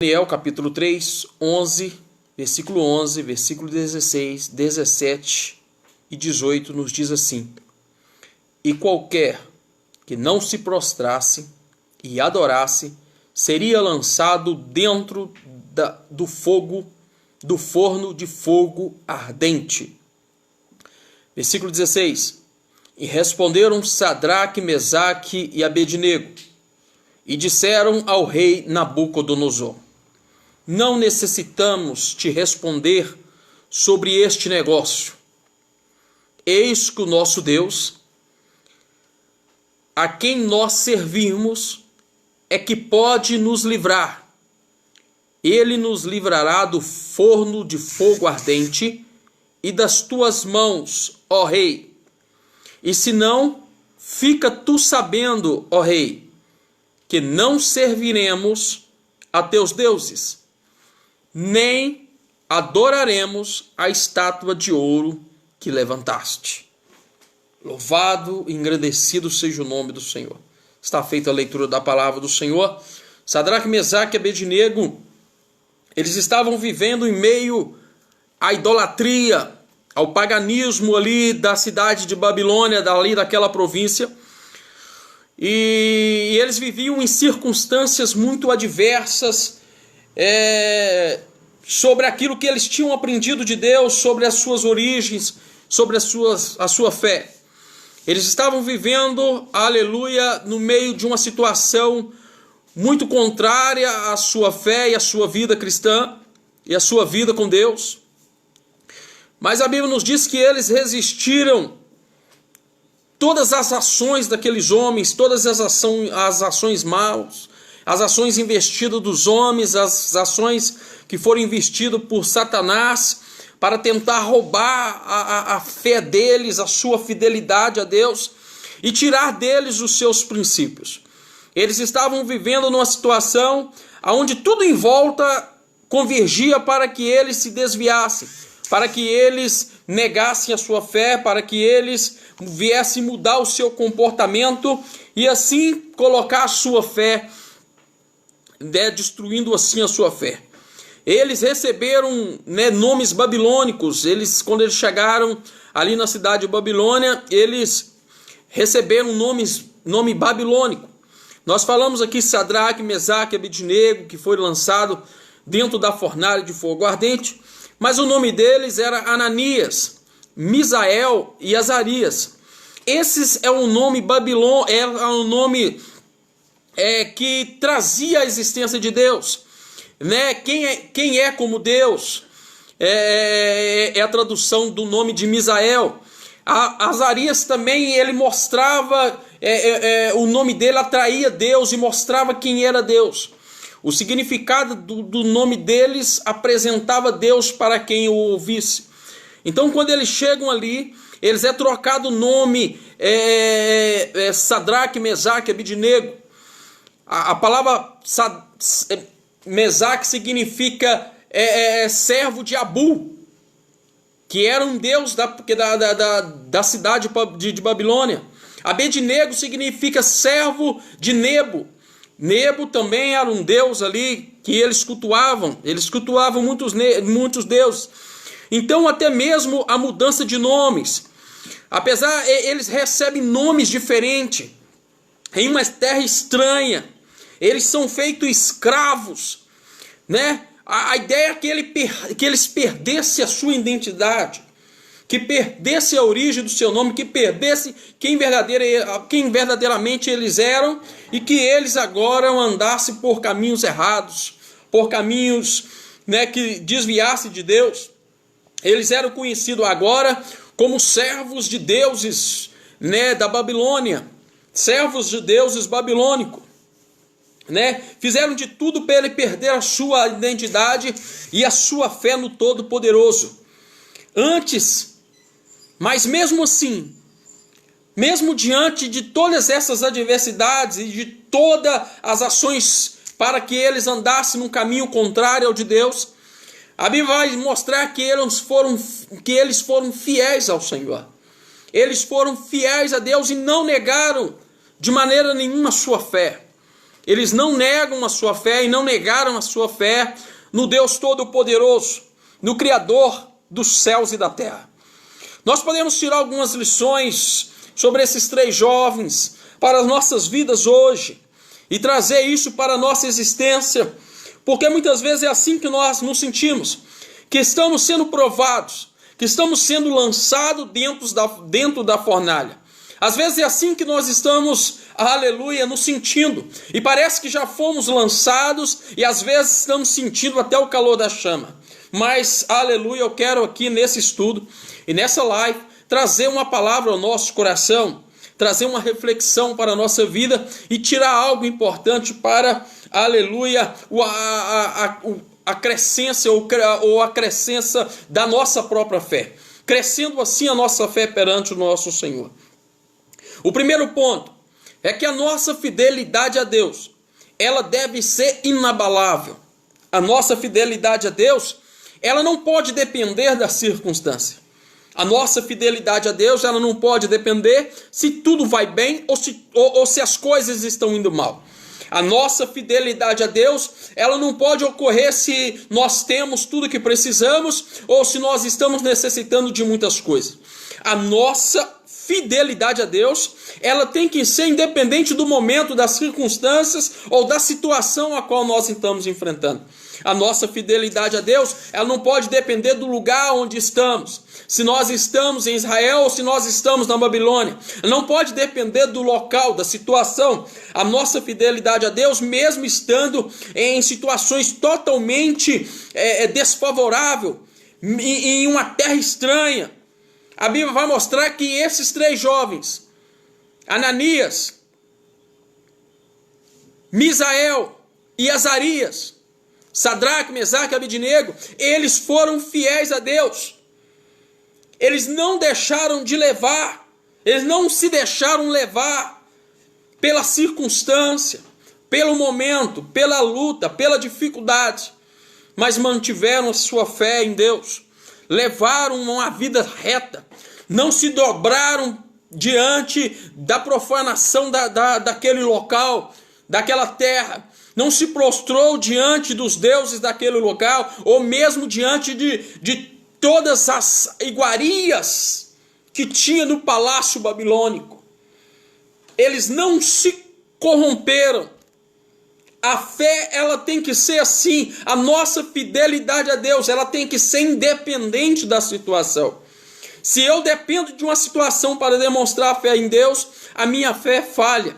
Daniel capítulo 3, 11, versículo 11, versículo 16, 17 e 18 nos diz assim: E qualquer que não se prostrasse e adorasse, seria lançado dentro do forno de fogo ardente. Versículo 16: E responderam Sadraque, Mesaque e Abednego, e disseram ao rei Nabucodonosor: Não necessitamos te responder sobre este negócio. Eis que o nosso Deus, a quem nós servimos, é que pode nos livrar. Ele nos livrará do forno de fogo ardente e das tuas mãos, ó rei. E se não, fica tu sabendo, ó rei, que não serviremos a teus deuses, nem adoraremos a estátua de ouro que levantaste. Louvado e engrandecido seja o nome do Senhor. Está feita a leitura da palavra do Senhor. Sadraque, Mesaque e Abednego, eles estavam vivendo em meio à idolatria, ao paganismo ali da cidade de Babilônia, dali daquela província. E eles viviam em circunstâncias muito adversas, sobre aquilo que eles tinham aprendido de Deus, sobre as suas origens, sobre a sua fé. Eles estavam vivendo, aleluia, no meio de uma situação muito contrária à sua fé e à sua vida cristã e à sua vida com Deus. Mas a Bíblia nos diz que eles resistiram todas as ações daqueles homens, todas as ações maus, as ações investidas dos homens, as ações que foram investidas por Satanás para tentar roubar a fé deles, a sua fidelidade a Deus e tirar deles os seus princípios. Eles estavam vivendo numa situação onde tudo em volta convergia para que eles se desviassem, para que eles negassem a sua fé, para que eles viessem mudar o seu comportamento e assim colocar a sua fé, destruindo assim a sua fé. Eles receberam nomes babilônicos. Quando eles chegaram ali na cidade de Babilônia, eles receberam nome babilônico. Nós falamos aqui Sadraque, Mesaque e Abednego, que foi lançado dentro da fornalha de fogo ardente, mas o nome deles era Ananias, Misael e Azarias. Esses é um nome babilônico, é um nome que trazia a existência de Deus, né? Quem é como Deus é a tradução do nome de Misael. Azarias também, ele mostrava, o nome dele atraía Deus e mostrava quem era Deus. O significado do nome deles apresentava Deus para quem o ouvisse. Então, quando eles chegam ali, eles é trocado o nome Sadraque, Mesaque e Abednego. A palavra Mesaque significa servo de Abu, que era um deus da cidade de Babilônia. Abednego significa servo de Nebo. Nebo também era um deus ali que eles cultuavam muitos deuses. Então até mesmo a mudança de nomes, apesar eles recebem nomes diferentes, em uma terra estranha, eles são feitos escravos, né? A ideia é que eles perdessem a sua identidade, que perdessem a origem do seu nome, que perdessem quem verdadeiramente eles eram, e que eles agora andassem por caminhos errados, por caminhos, que desviassem de Deus. Eles eram conhecidos agora como servos de deuses, da Babilônia, servos de deuses babilônicos. Fizeram de tudo para ele perder a sua identidade e a sua fé no Todo-Poderoso. Mas mesmo assim, mesmo diante de todas essas adversidades e de todas as ações para que eles andassem num caminho contrário ao de Deus, a Bíblia vai mostrar que eles foram fiéis ao Senhor. Eles foram fiéis a Deus e não negaram de maneira nenhuma a sua fé. Eles não negam a sua fé e não negaram a sua fé no Deus Todo-Poderoso, no Criador dos céus e da terra. Nós podemos tirar algumas lições sobre esses 3 jovens para as nossas vidas hoje e trazer isso para a nossa existência, porque muitas vezes é assim que nós nos sentimos, que estamos sendo provados, que estamos sendo lançados dentro da fornalha. Às vezes é assim que nós estamos, aleluia, nos sentindo. E parece que já fomos lançados e às vezes estamos sentindo até o calor da chama. Mas, aleluia, eu quero aqui nesse estudo e nessa live trazer uma palavra ao nosso coração, trazer uma reflexão para a nossa vida e tirar algo importante para, aleluia, a crescência ou a crescência da nossa própria fé. Crescendo assim a nossa fé perante o nosso Senhor. O primeiro ponto é que a nossa fidelidade a Deus, ela deve ser inabalável. A nossa fidelidade a Deus, ela não pode depender da circunstância. A nossa fidelidade a Deus, ela não pode depender se tudo vai bem ou se as coisas estão indo mal. A nossa fidelidade a Deus, ela não pode ocorrer se nós temos tudo que precisamos ou se nós estamos necessitando de muitas coisas. A nossa fidelidade a Deus, ela tem que ser independente do momento, das circunstâncias ou da situação a qual nós estamos enfrentando. A nossa fidelidade a Deus, ela não pode depender do lugar onde estamos. Se nós estamos em Israel ou se nós estamos na Babilônia. Não pode depender do local, da situação. A nossa fidelidade a Deus, mesmo estando em situações totalmente desfavoráveis, em uma terra estranha. A Bíblia vai mostrar que esses 3 jovens, Ananias, Misael e Azarias, Sadraque, Mesaque e Abednego, eles foram fiéis a Deus. Eles não deixaram de levar, eles não se deixaram levar pela circunstância, pelo momento, pela luta, pela dificuldade, mas mantiveram a sua fé em Deus. Levaram uma vida reta, não se dobraram diante da profanação daquele local, daquela terra, não se prostrou diante dos deuses daquele local, ou mesmo diante de todas as iguarias que tinha no palácio babilônico. Eles não se corromperam. A fé, ela tem que ser assim. A nossa fidelidade a Deus, ela tem que ser independente da situação. Se eu dependo de uma situação para demonstrar a fé em Deus, a minha fé falha.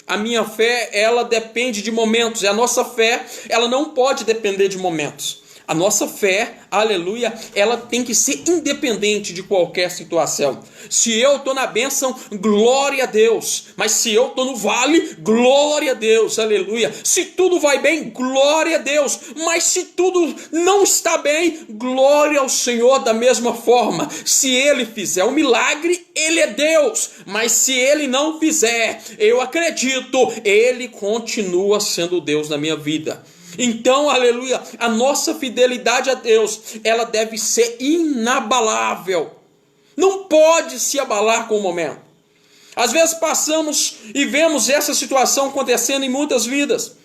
A minha fé, ela depende de momentos. E a nossa fé, ela não pode depender de momentos. A nossa fé, aleluia, ela tem que ser independente de qualquer situação. Se eu estou na bênção, glória a Deus. Mas se eu estou no vale, glória a Deus, aleluia. Se tudo vai bem, glória a Deus. Mas se tudo não está bem, glória ao Senhor da mesma forma. Se Ele fizer um milagre, Ele é Deus. Mas se Ele não fizer, eu acredito, Ele continua sendo Deus na minha vida. Então, aleluia, a nossa fidelidade a Deus, ela deve ser inabalável. Não pode se abalar com o momento. Às vezes passamos e vemos essa situação acontecendo em muitas vidas.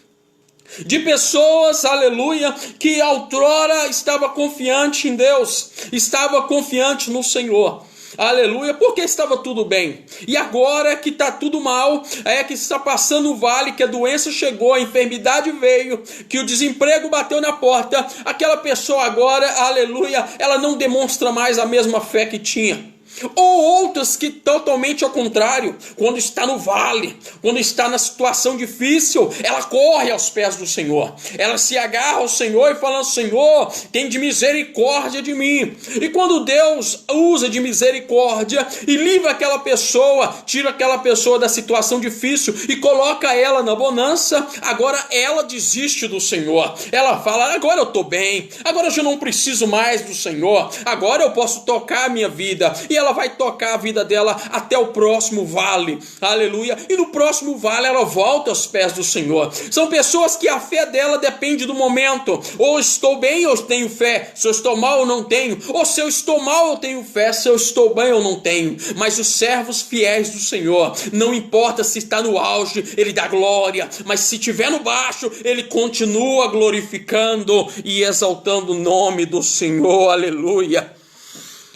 De pessoas, aleluia, que outrora estava confiante em Deus, estava confiante no Senhor. Aleluia, porque estava tudo bem. E agora que está tudo mal, que está passando o vale, que a doença chegou, a enfermidade veio, que o desemprego bateu na porta, aquela pessoa agora, aleluia, ela não demonstra mais a mesma fé que tinha. Ou outras que totalmente ao contrário, quando está no vale, quando está na situação difícil, ela corre aos pés do Senhor, ela se agarra ao Senhor e fala: Senhor, tem de misericórdia de mim. E quando Deus usa de misericórdia e livra aquela pessoa, tira aquela pessoa da situação difícil e coloca ela na bonança, agora ela desiste do Senhor. Ela fala: agora eu estou bem, agora eu já não preciso mais do Senhor, agora eu posso tocar a minha vida. E ela vai tocar a vida dela até o próximo vale, aleluia, e no próximo vale ela volta aos pés do Senhor. São pessoas que a fé dela depende do momento, ou estou bem eu tenho fé, se eu estou mal eu não tenho, ou se eu estou mal eu tenho fé, se eu estou bem eu não tenho. Mas os servos fiéis do Senhor, não importa se está no auge, ele dá glória, mas se estiver no baixo, ele continua glorificando e exaltando o nome do Senhor, aleluia.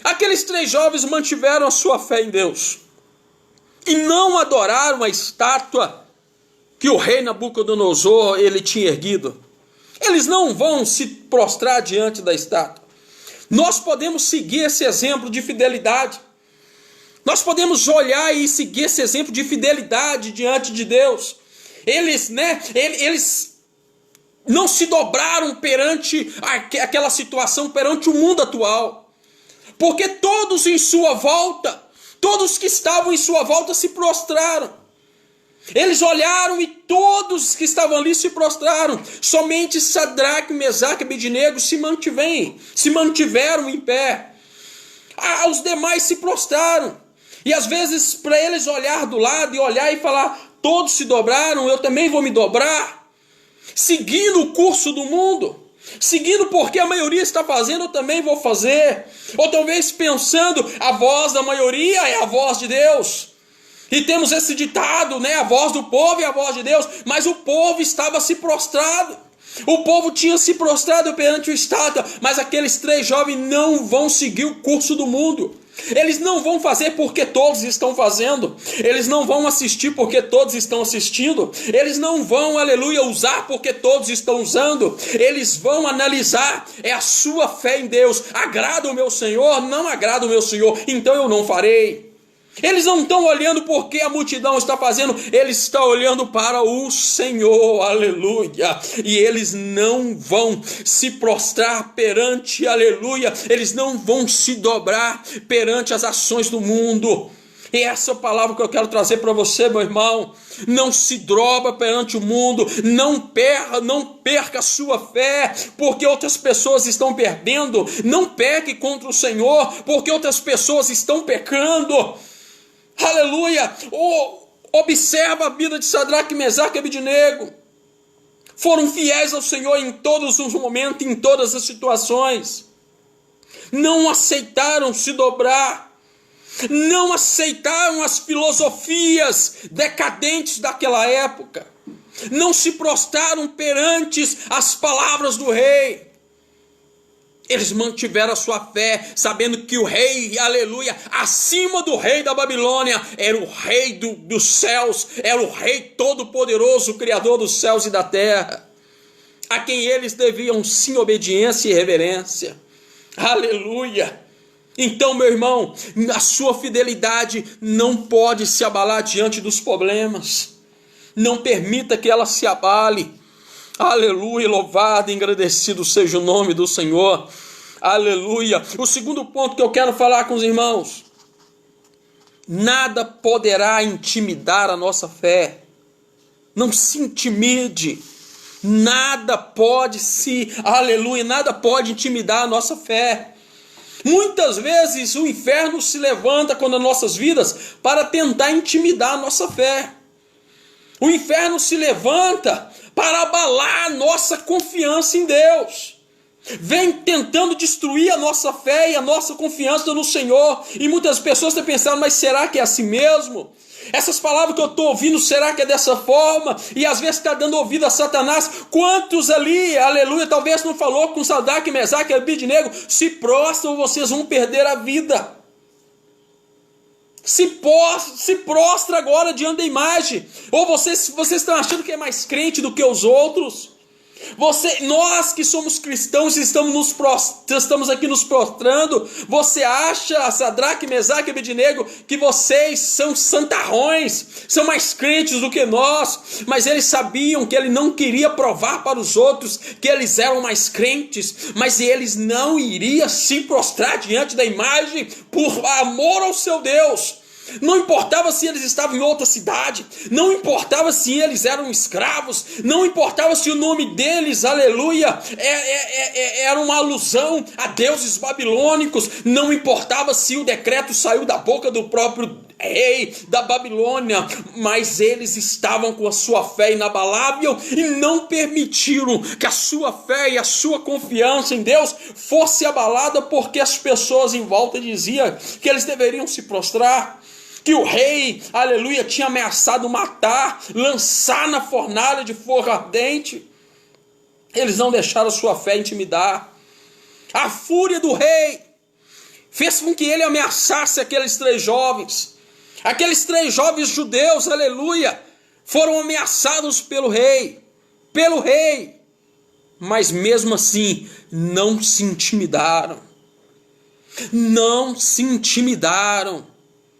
Aqueles 3 jovens mantiveram a sua fé em Deus e não adoraram a estátua que o rei Nabucodonosor ele tinha erguido. Eles não vão se prostrar diante da estátua. Nós podemos seguir esse exemplo de fidelidade. Nós podemos olhar e seguir esse exemplo de fidelidade diante de Deus. Eles não se dobraram perante aquela situação, perante o mundo atual. Porque todos em sua volta, todos que estavam em sua volta se prostraram. Eles olharam e todos que estavam ali se prostraram. Somente Sadraque, Mesaque e Abednego se mantiveram em pé. Os demais se prostraram. E às vezes para eles olhar do lado e olhar e falar, todos se dobraram, eu também vou me dobrar. Seguindo o curso do mundo. Seguindo porque a maioria está fazendo, eu também vou fazer. Ou talvez pensando, a voz da maioria é a voz de Deus. E temos esse ditado, né? A voz do povo é a voz de Deus. Mas o povo estava se prostrado. O povo tinha se prostrado perante o estátua. Mas aqueles 3 jovens não vão seguir o curso do mundo. Eles não vão fazer porque todos estão fazendo. Eles não vão assistir porque todos estão assistindo. Eles não vão, aleluia, usar porque todos estão usando. Eles vão analisar. É a sua fé em Deus. Agrada o meu Senhor? Não agrada o meu Senhor. Então eu não farei. Eles não estão olhando porque a multidão está fazendo, eles estão olhando para o Senhor, aleluia, e eles não vão se prostrar perante, aleluia, eles não vão se dobrar perante as ações do mundo. E essa é a palavra que eu quero trazer para você, meu irmão. Não se dobra perante o mundo, não perca a sua fé, porque outras pessoas estão perdendo, não peque contra o Senhor, porque outras pessoas estão pecando. Aleluia! Observa a vida de Sadraque, Mesaque e Abednego. Foram fiéis ao Senhor em todos os momentos, em todas as situações. Não aceitaram se dobrar. Não aceitaram as filosofias decadentes daquela época. Não se prostraram perante as palavras do rei. Eles mantiveram a sua fé, sabendo que o rei, aleluia, acima do rei da Babilônia, era o rei dos céus, era o rei todo-poderoso, o criador dos céus e da terra, a quem eles deviam sim obediência e reverência. Aleluia! Então, meu irmão, a sua fidelidade não pode se abalar diante dos problemas. Não permita que ela se abale. Aleluia, louvado e engrandecido seja o nome do Senhor. Aleluia. O segundo ponto que eu quero falar com os irmãos. Nada poderá intimidar a nossa fé. Não se intimide. Nada pode nada pode intimidar a nossa fé. Muitas vezes o inferno se levanta contra nossas vidas para tentar intimidar a nossa fé. O inferno se levanta para abalar a nossa confiança em Deus. Vem tentando destruir a nossa fé e a nossa confiança no Senhor. E muitas pessoas estão pensando, mas será que é assim mesmo? Essas palavras que eu estou ouvindo, será que é dessa forma? E às vezes está dando ouvido a Satanás. Quantos ali, aleluia, talvez não falou com Sadraque, Mesaque e Abednego, se prostram, vocês vão perder a vida. Se prostra agora diante da imagem. Ou vocês estão achando que é mais crente do que os outros? Nós que somos cristãos estamos aqui nos prostrando. Você acha, Sadraque, Mesaque e Abednego, que vocês são santarrões, são mais crentes do que nós? Mas eles sabiam que ele não queria provar para os outros que eles eram mais crentes, mas eles não iriam se prostrar diante da imagem por amor ao seu Deus. Não importava se eles estavam em outra cidade, não importava se eles eram escravos, não importava se o nome deles, aleluia, era uma alusão a deuses babilônicos, não importava se o decreto saiu da boca do próprio rei da Babilônia, mas eles estavam com a sua fé inabalável e não permitiram que a sua fé e a sua confiança em Deus fosse abalada, porque as pessoas em volta diziam que eles deveriam se prostrar, que o rei, aleluia, tinha ameaçado matar, lançar na fornalha de fogo ardente. Eles não deixaram a sua fé intimidar. A fúria do rei fez com que ele ameaçasse aqueles três jovens. Aqueles três jovens judeus, aleluia, foram ameaçados pelo rei, mas mesmo assim não se intimidaram. Não se intimidaram,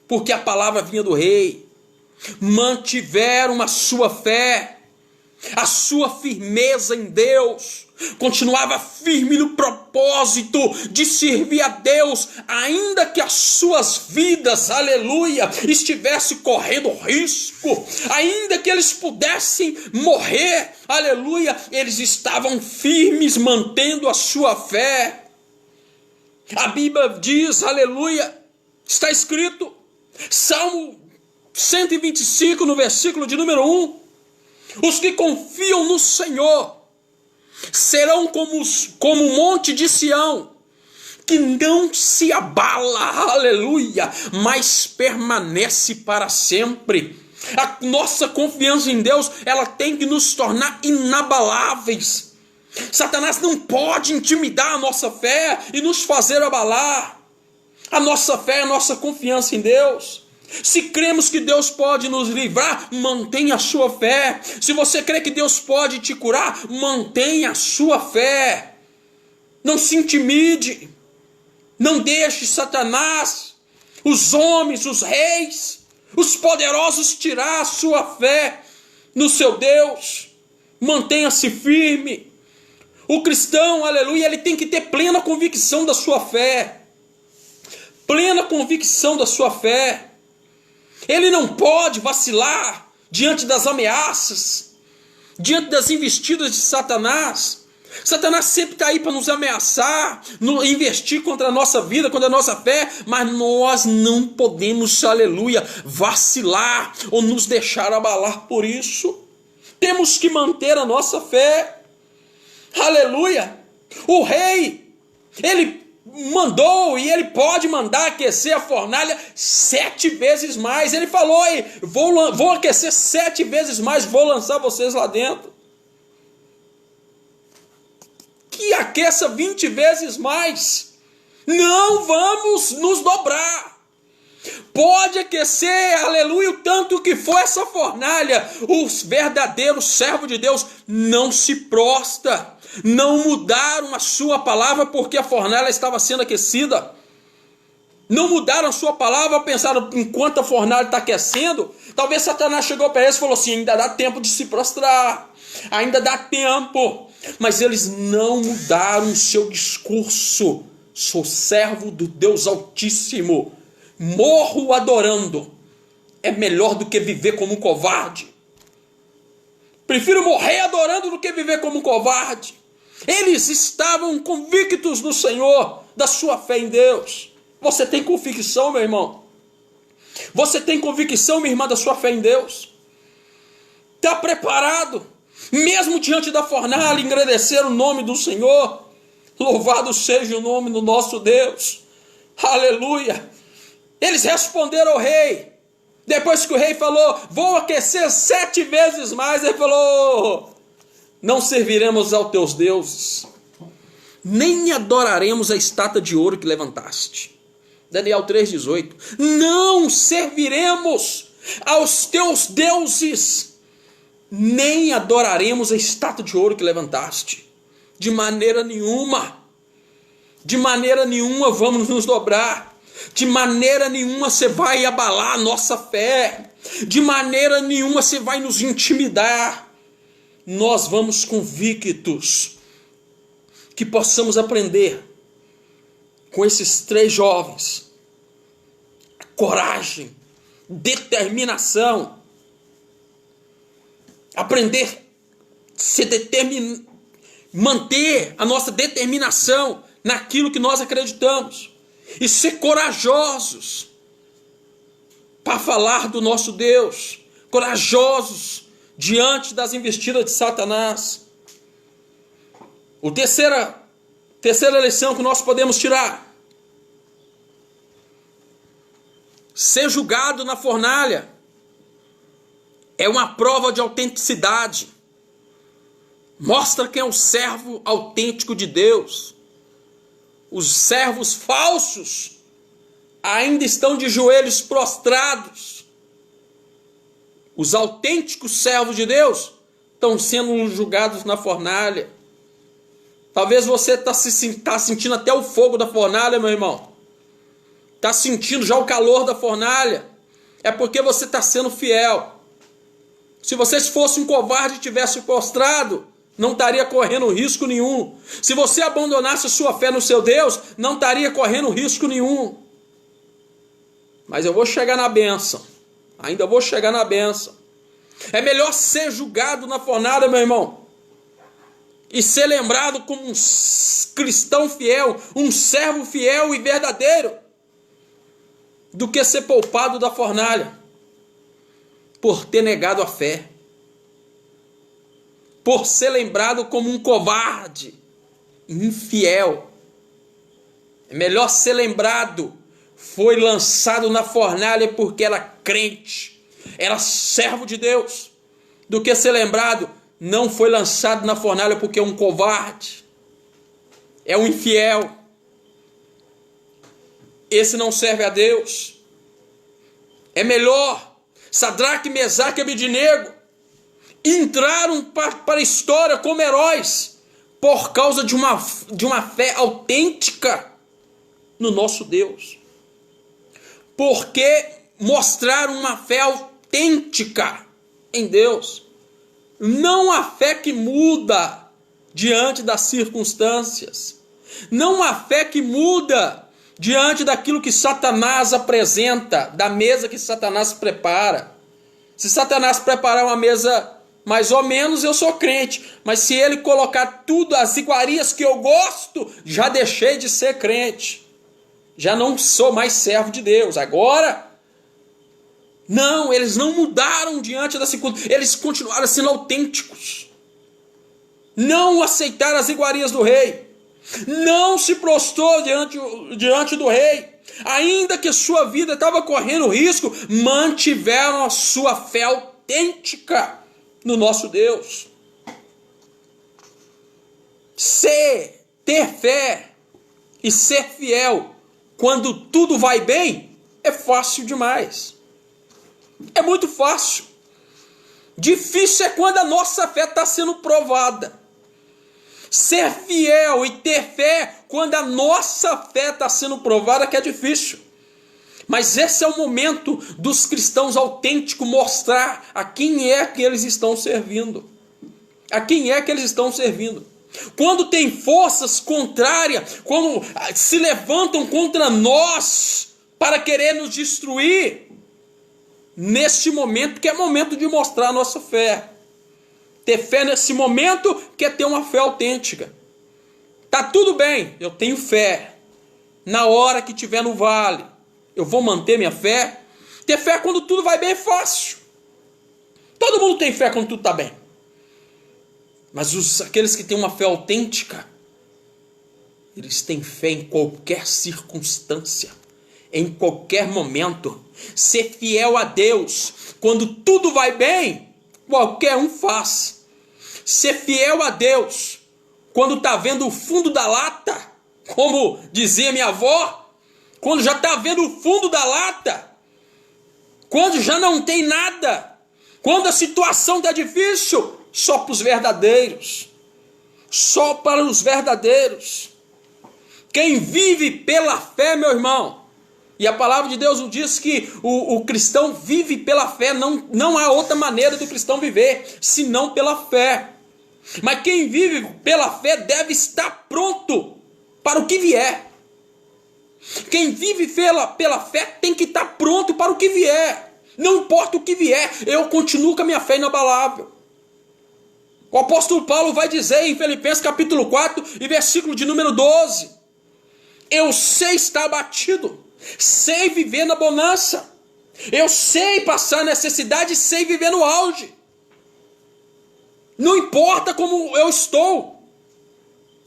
porque a palavra vinha do rei. Mantiveram a sua fé, a sua firmeza em Deus. Continuava firme no propósito de servir a Deus, ainda que as suas vidas, aleluia, estivessem correndo risco, ainda que eles pudessem morrer, aleluia, eles estavam firmes, mantendo a sua fé. A Bíblia diz, aleluia, está escrito, Salmo 125, no versículo de número 1, os que confiam no Senhor serão como o monte de Sião, que não se abala, aleluia, mas permanece para sempre. A nossa confiança em Deus, ela tem que nos tornar inabaláveis. Satanás não pode intimidar a nossa fé e nos fazer abalar. A nossa fé é a nossa confiança em Deus. Se cremos que Deus pode nos livrar, mantenha a sua fé. Se você crê que Deus pode te curar, mantenha a sua fé. Não se intimide. Não deixe Satanás, os homens, os reis, os poderosos tirar a sua fé no seu Deus. Mantenha-se firme. O cristão, aleluia, ele tem que ter plena convicção da sua fé. Plena convicção da sua fé. Ele não pode vacilar diante das ameaças, diante das investidas de Satanás. Satanás sempre está aí para nos ameaçar, investir contra a nossa vida, contra a nossa fé, mas nós não podemos, aleluia, vacilar ou nos deixar abalar por isso. Temos que manter a nossa fé. Aleluia! O rei, ele mandou e ele pode mandar aquecer a fornalha 7 vezes mais. Ele falou, vou aquecer 7 vezes mais, vou lançar vocês lá dentro. Que aqueça 20 vezes mais. Não vamos nos dobrar. Pode aquecer, aleluia, o tanto que for essa fornalha. Os verdadeiros servos de Deus não se prostam. Não mudaram a sua palavra porque a fornalha estava sendo aquecida. Não mudaram a sua palavra, pensaram, enquanto a fornalha está aquecendo, talvez Satanás chegou para eles e falou assim, ainda dá tempo de se prostrar, ainda dá tempo. Mas eles não mudaram o seu discurso. Sou servo do Deus Altíssimo, morro adorando. É melhor do que viver como um covarde. Prefiro morrer adorando do que viver como um covarde. Eles estavam convictos no Senhor, da sua fé em Deus. Você tem convicção, meu irmão? Você tem convicção, minha irmã, da sua fé em Deus? Está preparado? Mesmo diante da fornalha, engrandecer o nome do Senhor? Louvado seja o nome do nosso Deus. Aleluia. Eles responderam ao rei. Depois que o rei falou, vou aquecer 7 vezes mais, ele falou, não serviremos aos teus deuses, nem adoraremos a estátua de ouro que levantaste. Daniel 3,18. Não serviremos aos teus deuses, nem adoraremos a estátua de ouro que levantaste. De maneira nenhuma vamos nos dobrar. De maneira nenhuma você vai abalar a nossa fé. De maneira nenhuma você vai nos intimidar. Nós vamos convictos que possamos aprender com esses 3 jovens a coragem determinação. Aprender a se manter a nossa determinação naquilo que nós acreditamos. E ser corajosos para falar do nosso Deus. Corajosos diante das investidas de Satanás. A terceira lição que nós podemos tirar: ser julgado na fornalha é uma prova de autenticidade. Mostra quem é o servo autêntico de Deus. Os servos falsos ainda estão de joelhos prostrados. Os autênticos servos de Deus estão sendo julgados na fornalha. Talvez você está sentindo até o fogo da fornalha, meu irmão. Está sentindo já o calor da fornalha. É porque você está sendo fiel. Se você fosse um covarde e tivesse prostrado, não estaria correndo risco nenhum. Se você abandonasse a sua fé no seu Deus, não estaria correndo risco nenhum. Mas eu vou chegar na bênção. Ainda vou chegar na bênção. É melhor ser julgado na fornalha, meu irmão, e ser lembrado como um cristão fiel, um servo fiel e verdadeiro, do que ser poupado da fornalha por ter negado a fé, por ser lembrado como um covarde, infiel. É melhor ser lembrado, foi lançado na fornalha porque era crente, era servo de Deus, do que ser lembrado, não foi lançado na fornalha porque é um covarde, é um infiel. Esse não serve a Deus. É melhor Sadraque, Mesaque e Abednego entraram para a história como heróis por causa de uma fé autêntica no nosso Deus. Porque mostraram uma fé autêntica em Deus. Não a fé que muda diante das circunstâncias. Não a fé que muda diante daquilo que Satanás apresenta, da mesa que Satanás prepara. Se Satanás preparar uma mesa mais ou menos, eu sou crente. Mas se ele colocar tudo, as iguarias que eu gosto, já deixei de ser crente. Já não sou mais servo de Deus. Agora, não, eles não mudaram diante da circunstância. Eles continuaram sendo autênticos. Não aceitaram as iguarias do rei. Não se prostrou diante do rei. Ainda que sua vida estava correndo risco, mantiveram a sua fé autêntica no nosso Deus. Ter fé e ser fiel quando tudo vai bem é fácil demais. É muito fácil. Difícil é quando a nossa fé está sendo provada. Ser fiel e ter fé quando a nossa fé está sendo provada que é difícil. Mas esse é o momento dos cristãos autênticos mostrar a quem é que eles estão servindo. A quem é que eles estão servindo. Quando tem forças contrárias, quando se levantam contra nós para querer nos destruir, neste momento que é momento de mostrar a nossa fé. Ter fé nesse momento que é ter uma fé autêntica. Tá tudo bem, eu tenho fé. Na hora que tiver no vale, eu vou manter minha fé. Ter fé quando tudo vai bem é fácil. Todo mundo tem fé quando tudo está bem. Mas aqueles que têm uma fé autêntica, eles têm fé em qualquer circunstância, em qualquer momento. Ser fiel a Deus quando tudo vai bem, qualquer um faz. Ser fiel a Deus quando está vendo o fundo da lata, como dizia minha avó, quando já está vendo o fundo da lata, quando já não tem nada, quando a situação está difícil, só para os verdadeiros. Só para os verdadeiros. Quem vive pela fé, meu irmão, e a palavra de Deus nos diz que o cristão vive pela fé, não há outra maneira do cristão viver, senão pela fé. Mas quem vive pela fé deve estar pronto para o que vier. Quem vive pela fé tem que estar pronto para o que vier. Não importa o que vier, eu continuo com a minha fé inabalável. O apóstolo Paulo vai dizer em Filipenses capítulo 4 e versículo de número 12: eu sei estar abatido, sei viver na bonança, eu sei passar necessidade, sei viver no auge. Não importa como eu estou,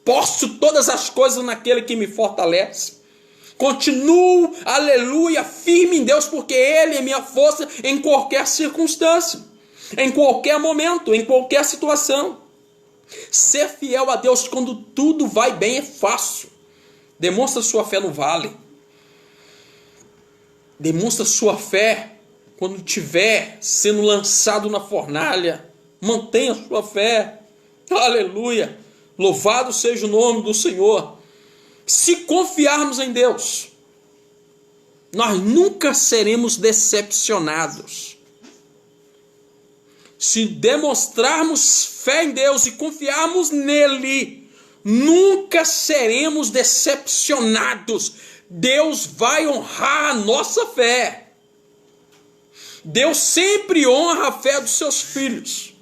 posso todas as coisas naquele que me fortalece. Continuo, aleluia, firme em Deus, porque Ele é minha força em qualquer circunstância, em qualquer momento, em qualquer situação. Ser fiel a Deus quando tudo vai bem é fácil. Demonstra sua fé no vale. Demonstra sua fé quando estiver sendo lançado na fornalha. Mantenha sua fé. Aleluia. Louvado seja o nome do Senhor. Se confiarmos em Deus, nós nunca seremos decepcionados. Se demonstrarmos fé em Deus e confiarmos nele, nunca seremos decepcionados. Deus vai honrar a nossa fé. Deus sempre honra a fé dos seus filhos.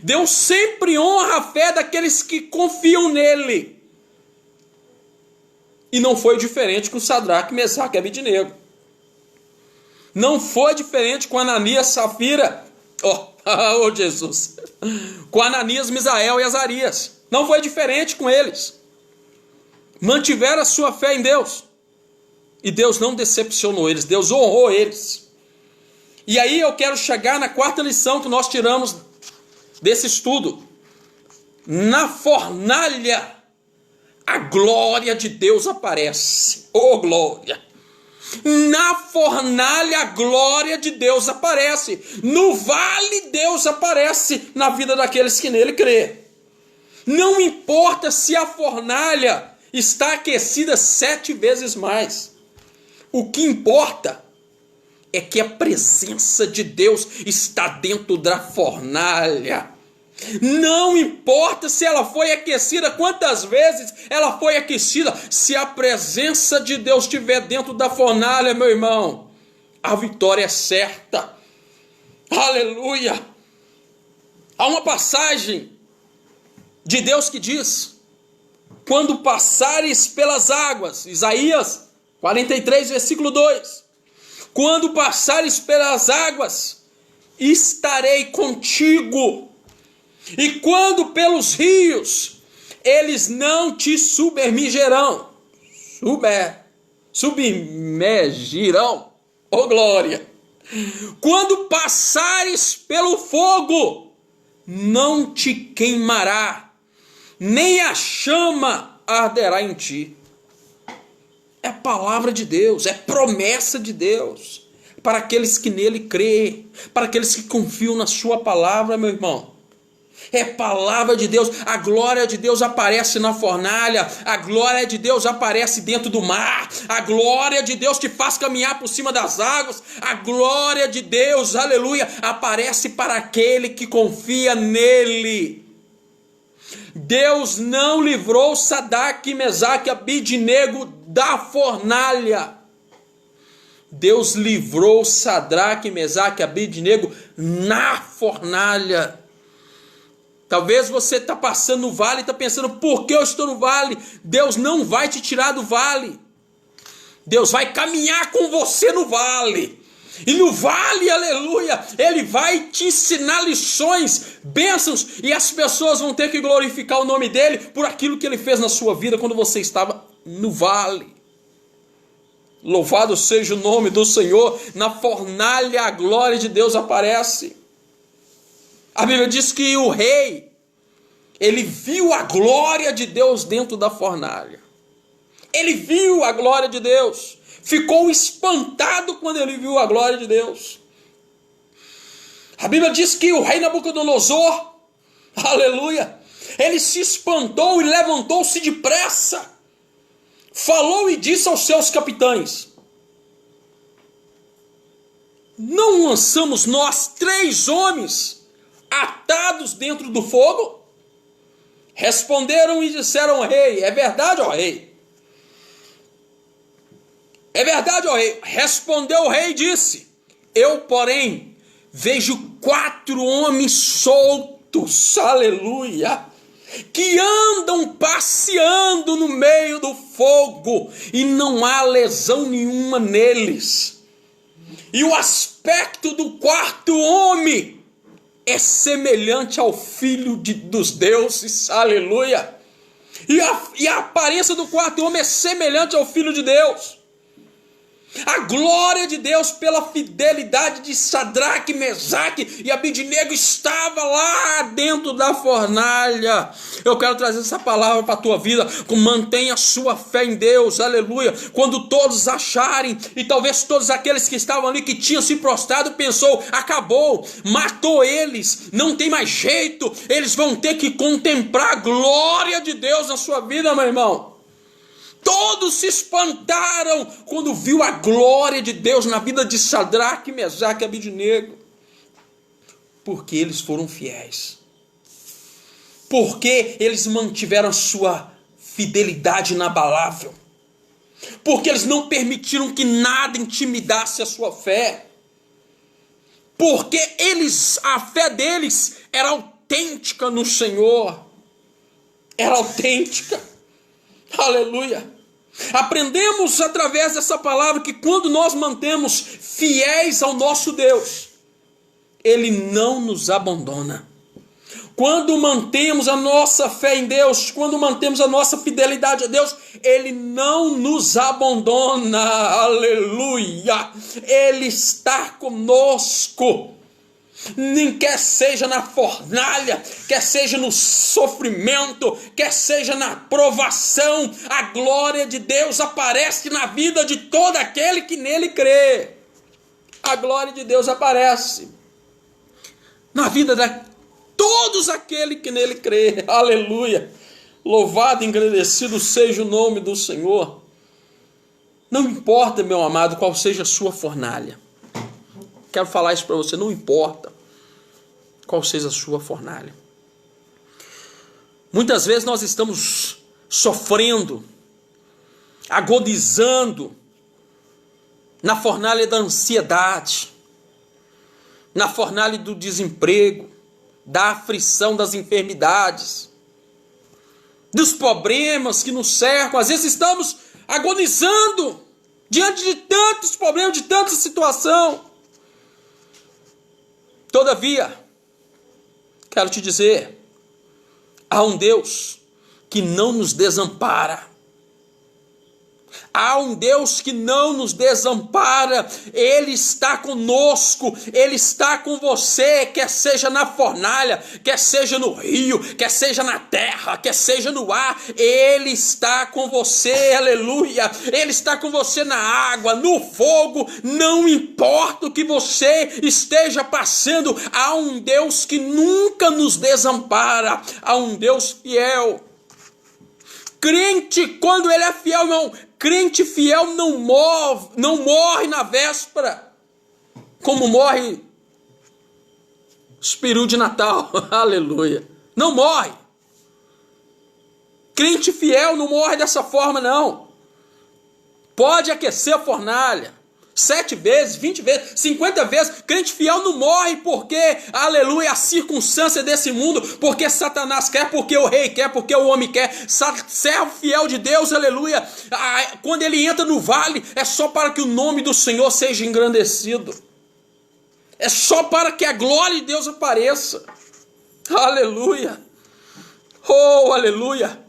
Deus sempre honra a fé daqueles que confiam nele. E não foi diferente com Sadraque, Mesaque e Abednego. Não foi diferente com Ananias, Safira, oh Jesus, com Ananias, Misael e Azarias. Não foi diferente com eles. Mantiveram a sua fé em Deus. E Deus não decepcionou eles, Deus honrou eles. E aí eu quero chegar na quarta lição que nós tiramos desse estudo. Na fornalha, a glória de Deus aparece. Oh, glória! Na fornalha, a glória de Deus aparece. No vale, Deus aparece na vida daqueles que nele crê. Não importa se a fornalha está aquecida 7 vezes mais. O que importa é que a presença de Deus está dentro da fornalha. Não importa se ela foi aquecida, quantas vezes ela foi aquecida, se a presença de Deus estiver dentro da fornalha, meu irmão, a vitória é certa. Aleluia! Há uma passagem de Deus que diz: quando passares pelas águas, Isaías 43, versículo 2, quando passares pelas águas, estarei contigo. E quando pelos rios, eles não te submergirão. Submergirão. Oh, glória! Quando passares pelo fogo, não te queimará, nem a chama arderá em ti. É a palavra de Deus, é promessa de Deus, para aqueles que nele creem, para aqueles que confiam na sua palavra, meu irmão. É palavra de Deus. A glória de Deus aparece na fornalha, a glória de Deus aparece dentro do mar, a glória de Deus te faz caminhar por cima das águas, a glória de Deus, aleluia, aparece para aquele que confia nele. Deus não livrou Sadraque, Mesaque e Abednego da fornalha. Deus livrou Sadraque, Mesaque e Abednego na fornalha. Talvez você está passando no vale e está pensando: por que eu estou no vale? Deus não vai te tirar do vale. Deus vai caminhar com você no vale. E no vale, aleluia, Ele vai te ensinar lições, bênçãos, e as pessoas vão ter que glorificar o nome dEle por aquilo que Ele fez na sua vida quando você estava no vale. Louvado seja o nome do Senhor. Na fornalha a glória de Deus aparece. A Bíblia diz que o rei, ele viu a glória de Deus dentro da fornalha. Ele viu a glória de Deus. Ficou espantado quando ele viu a glória de Deus. A Bíblia diz que o rei Nabucodonosor, aleluia, ele se espantou e levantou-se depressa. Falou e disse aos seus capitães: não lançamos nós 3 homens atados dentro do fogo? Responderam e disseram ao rei: é verdade, ó rei. É verdade, ó rei. Respondeu o rei e disse: Eu, porém, vejo 4 homens soltos, aleluia, que andam passeando no meio do fogo e não há lesão nenhuma neles. E o aspecto do 4º homem é semelhante ao Filho dos deuses, aleluia. E a aparência do 4º homem é semelhante ao Filho de Deus. A glória de Deus pela fidelidade de Sadraque, Mesaque e Abednego estava lá dentro da fornalha. Eu quero trazer essa palavra para a tua vida. Mantenha a sua fé em Deus, aleluia. Quando todos acharem, e talvez todos aqueles que estavam ali, que tinham se prostrado, pensou, acabou, matou eles, não tem mais jeito, eles vão ter que contemplar a glória de Deus na sua vida, meu irmão. Todos se espantaram quando viu a glória de Deus na vida de Sadraque, Mesaque e Abednego. Porque eles foram fiéis. Porque eles mantiveram a sua fidelidade inabalável. Porque eles não permitiram que nada intimidasse a sua fé. Porque a fé deles era autêntica no Senhor. Era autêntica. Aleluia. Aprendemos através dessa palavra que quando nós mantemos fiéis ao nosso Deus, Ele não nos abandona. Quando mantemos a nossa fé em Deus, quando mantemos a nossa fidelidade a Deus, Ele não nos abandona. Aleluia. Ele está conosco. Nem quer seja na fornalha, quer seja no sofrimento, quer seja na provação, a glória de Deus aparece na vida de todo aquele que nele crê. A glória de Deus aparece na vida de todos aqueles que nele crê. Aleluia. Louvado e engrandecido seja o nome do Senhor. Não importa, meu amado, qual seja a sua fornalha. Quero falar isso para você, não importa qual seja a sua fornalha. Muitas vezes nós estamos sofrendo, agonizando na fornalha da ansiedade, na fornalha do desemprego, da aflição, das enfermidades, dos problemas que nos cercam. Às vezes estamos agonizando diante de tantos problemas, de tanta situação. Todavia, quero te dizer, há um Deus que não nos desampara. Há um Deus que não nos desampara. Ele está conosco, Ele está com você, quer seja na fornalha, quer seja no rio, quer seja na terra, quer seja no ar. Ele está com você, aleluia. Ele está com você na água, no fogo, não importa o que você esteja passando. Há um Deus que nunca nos desampara, há um Deus fiel. Crente, quando ele é fiel, irmão, crente fiel não morre na véspera, como morre os perus de Natal, aleluia, não morre. Crente fiel não morre dessa forma, não. Pode aquecer a fornalha 7 vezes, 20 vezes, 50 vezes, crente fiel não morre porque, aleluia, a circunstância desse mundo, porque Satanás quer, porque o rei quer, porque o homem quer. Servo fiel de Deus, aleluia, quando ele entra no vale, é só para que o nome do Senhor seja engrandecido, é só para que a glória de Deus apareça, aleluia, oh, aleluia.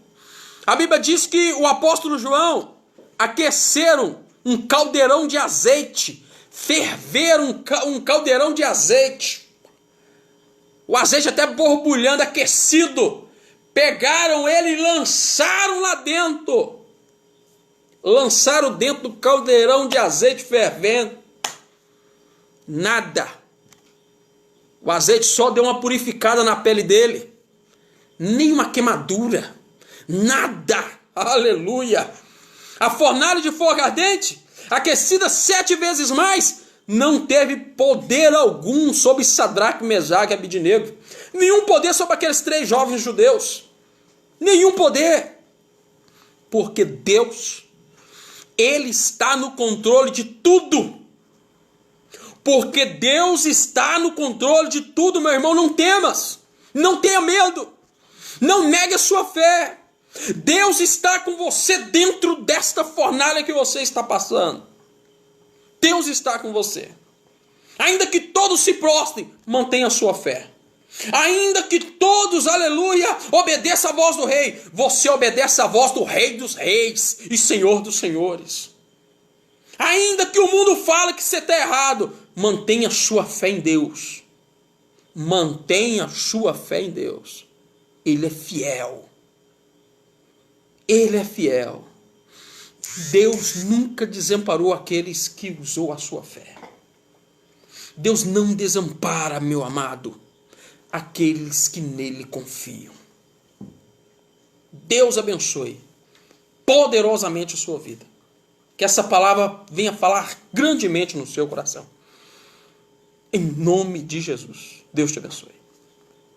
A Bíblia diz que o apóstolo João aqueceram um caldeirão de azeite, ferveram um caldeirão de azeite, o azeite até borbulhando, aquecido, pegaram ele e lançaram lá dentro, lançaram dentro do caldeirão de azeite fervendo, nada, o azeite só deu uma purificada na pele dele, nenhuma queimadura, nada, aleluia. A fornalha de fogo ardente, aquecida 7 vezes mais, não teve poder algum sobre Sadraque, Mesaque e Abednego. Nenhum poder sobre aqueles 3 jovens judeus. Nenhum poder. Porque Deus, Ele está no controle de tudo. Porque Deus está no controle de tudo, meu irmão. Não temas. Não tenha medo. Não negue a sua fé. Deus está com você dentro desta fornalha que você está passando. Deus está com você. Ainda que todos se prostrem, mantenha a sua fé. Ainda que todos, aleluia, obedeçam a voz do rei, você obedece a voz do Rei dos Reis e Senhor dos Senhores. Ainda que o mundo fale que você está errado, mantenha a sua fé em Deus. Mantenha a sua fé em Deus. Ele é fiel. Ele é fiel. Deus nunca desamparou aqueles que usou a sua fé. Deus não desampara, meu amado, aqueles que nele confiam. Deus abençoe poderosamente a sua vida. Que essa palavra venha falar grandemente no seu coração. Em nome de Jesus. Deus te abençoe.